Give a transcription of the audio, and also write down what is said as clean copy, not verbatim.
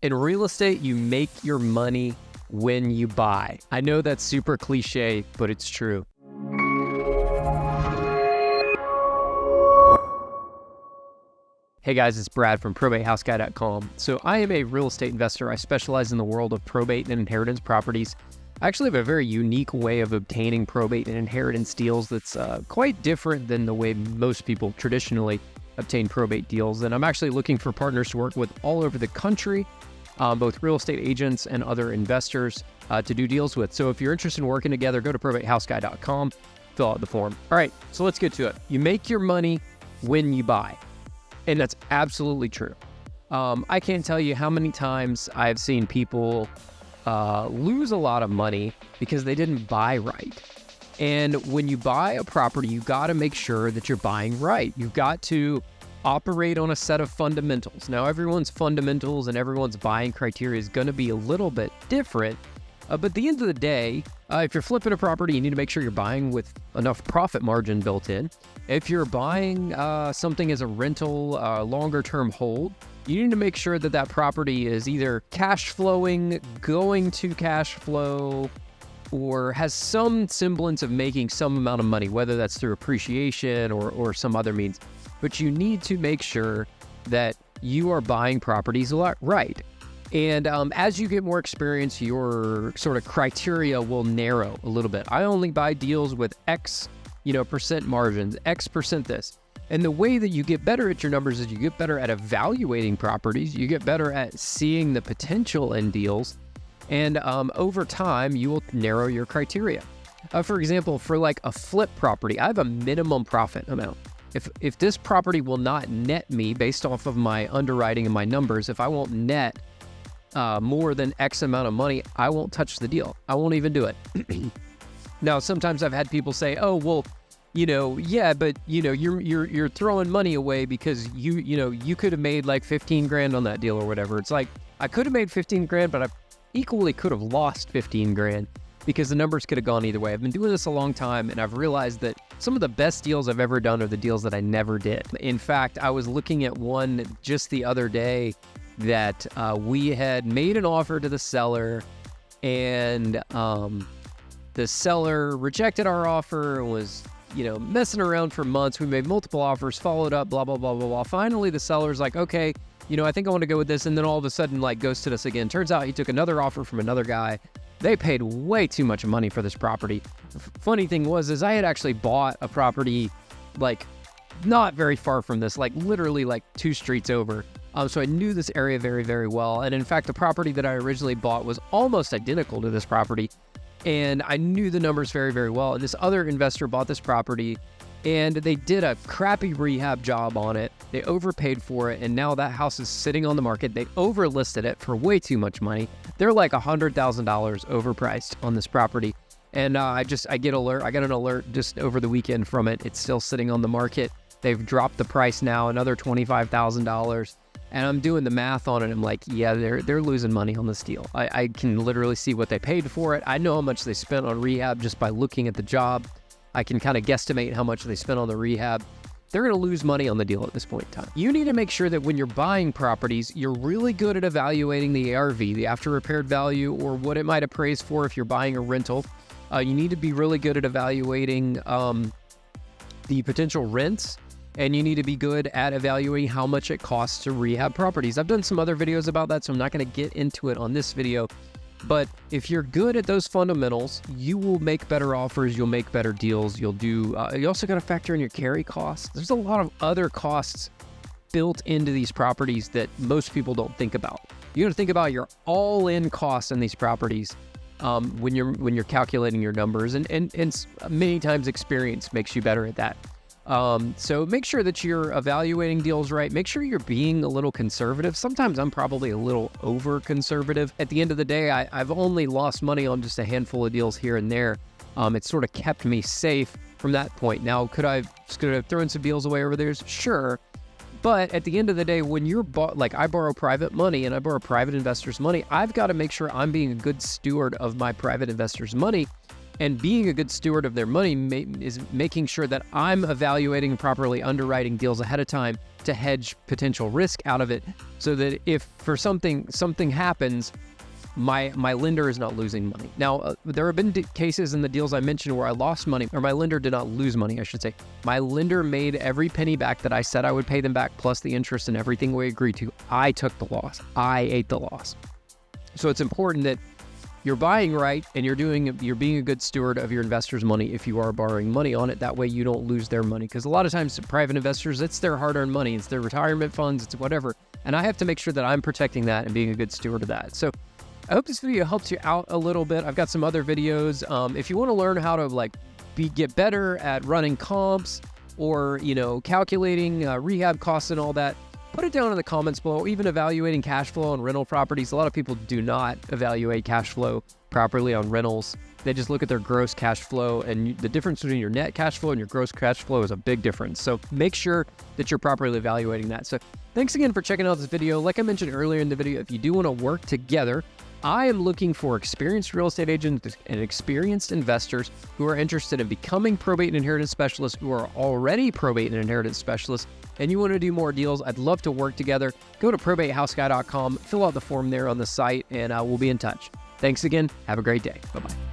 In real estate, you make your money when you buy. I know that's super cliche, but it's true. Hey guys, it's Brad from probatehouseguy.com. So I am a real estate investor. I specialize in the world of probate and inheritance properties. I actually have a very unique way of obtaining probate and inheritance deals that's quite different than the way most people traditionally obtain probate deals. And I'm actually looking for partners to work with all over the country, both real estate agents and other investors to do deals with. So if you're interested in working together, go to probatehouseguy.com, fill out the form. All right, so let's get to it. You make your money when you buy. And that's absolutely true. I can't tell you how many times I've seen people lose a lot of money because they didn't buy right. And when you buy a property, you got to make sure that you're buying right. You've got to operate on a set of fundamentals. Now, everyone's fundamentals and everyone's buying criteria is going to be a little bit different. But at the end of the day, if you're flipping a property, you need to make sure you're buying with enough profit margin built in. If you're buying something as a rental, longer-term hold, you need to make sure that that property is either cash flowing, going to cash flow, or has some semblance of making some amount of money, whether that's through appreciation or some other means. But you need to make sure that you are buying properties right. And as you get more experience, your sort of criteria will narrow a little bit. I only buy deals with X, percent margins, X percent this. And the way that you get better at your numbers is you get better at evaluating properties. You get better at seeing the potential in deals. And over time, you will narrow your criteria. For example, for like a flip property, I have a minimum profit amount. If this property will not net me based off of my underwriting and my numbers, if I won't net more than X amount of money, I won't touch the deal. I won't even do it. Now, sometimes I've had people say, "Oh, well, yeah, but you're throwing money away because you could have made like 15 grand on that deal or whatever." It's like, I could have made 15 grand, but I equally could have lost 15 grand because the numbers could have gone either way. I've been doing this a long time, and I've realized that some of the best deals I've ever done are the deals that I never did. In fact, I was looking at one just the other day that we had made an offer to the seller, and the seller rejected our offer and was messing around for months. We made multiple offers, followed up, blah, blah, blah, blah, blah. Finally, the seller's like, okay, I think I want to go with this. And then all of a sudden, ghosted us again. Turns out he took another offer from another guy. They paid way too much money for this property. Funny thing is I had actually bought a property, not very far from this, literally 2 streets over. So I knew this area very, very well. And in fact, the property that I originally bought was almost identical to this property. And I knew the numbers very, very well. And this other investor bought this property, and they did a crappy rehab job on it. They overpaid for it, and now that house is sitting on the market. They overlisted it for way too much money. They're like $100,000 overpriced on this property. And I got an alert just over the weekend from it. It's still sitting on the market. They've dropped the price now, another $25,000. And I'm doing the math on it. I'm like, yeah, they're losing money on this deal. I can literally see what they paid for it. I know how much they spent on rehab just by looking at the job. I can kind of guesstimate how much they spent on the rehab. They're going to lose money on the deal at this point in time. You need to make sure that when you're buying properties, you're really good at evaluating the ARV, the after repaired value, or what it might appraise for if you're buying a rental. You need to be really good at evaluating the potential rents. And you need to be good at evaluating how much it costs to rehab properties. I've done some other videos about that, so I'm not going to get into it on this video. But if you're good at those fundamentals, you will make better offers, you'll make better deals, you also got to factor in your carry costs. There's a lot of other costs built into these properties that most people don't think about. You got to think about your all-in costs in these properties when you're calculating your numbers, and many times experience makes you better at that. So make sure that you're evaluating deals right. Make sure you're being a little conservative. Sometimes I'm probably a little over conservative. At the end of the day, I've only lost money on just a handful of deals here and there. It's sort of kept me safe from that point. Now, could I have thrown some deals away over there? Sure. But at the end of the day, when you're I borrow private money and I borrow private investors' money, I've got to make sure I'm being a good steward of my private investors' money. And being a good steward of their money is making sure that I'm evaluating and properly underwriting deals ahead of time to hedge potential risk out of it, so that if for something happens, my lender is not losing money. Now, there have been cases in the deals I mentioned where I lost money, or my lender did not lose money, I should say. My lender made every penny back that I said I would pay them back, plus the interest and everything we agreed to. I took the loss. I ate the loss. So it's important that you're buying right and you're being a good steward of your investors' money if you are borrowing money on it. That way you don't lose their money. Because a lot of times private investors, it's their hard-earned money, it's their retirement funds, it's whatever. And I have to make sure that I'm protecting that and being a good steward of that. So I hope this video helps you out a little bit. I've got some other videos. If you want to learn how to get better at running comps or, calculating rehab costs and all that, put it down in the comments below. Even evaluating cash flow on rental properties. A lot of people do not evaluate cash flow properly on rentals. They just look at their gross cash flow, and the difference between your net cash flow and your gross cash flow is a big difference. So make sure that you're properly evaluating that. So thanks again for checking out this video. Like I mentioned earlier in the video, if you do want to work together, I am looking for experienced real estate agents and experienced investors who are interested in becoming probate and inheritance specialists, who are already probate and inheritance specialists, and you want to do more deals. I'd love to work together. Go to probatehouseguy.com, fill out the form there on the site, and we'll be in touch. Thanks again. Have a great day. Bye-bye.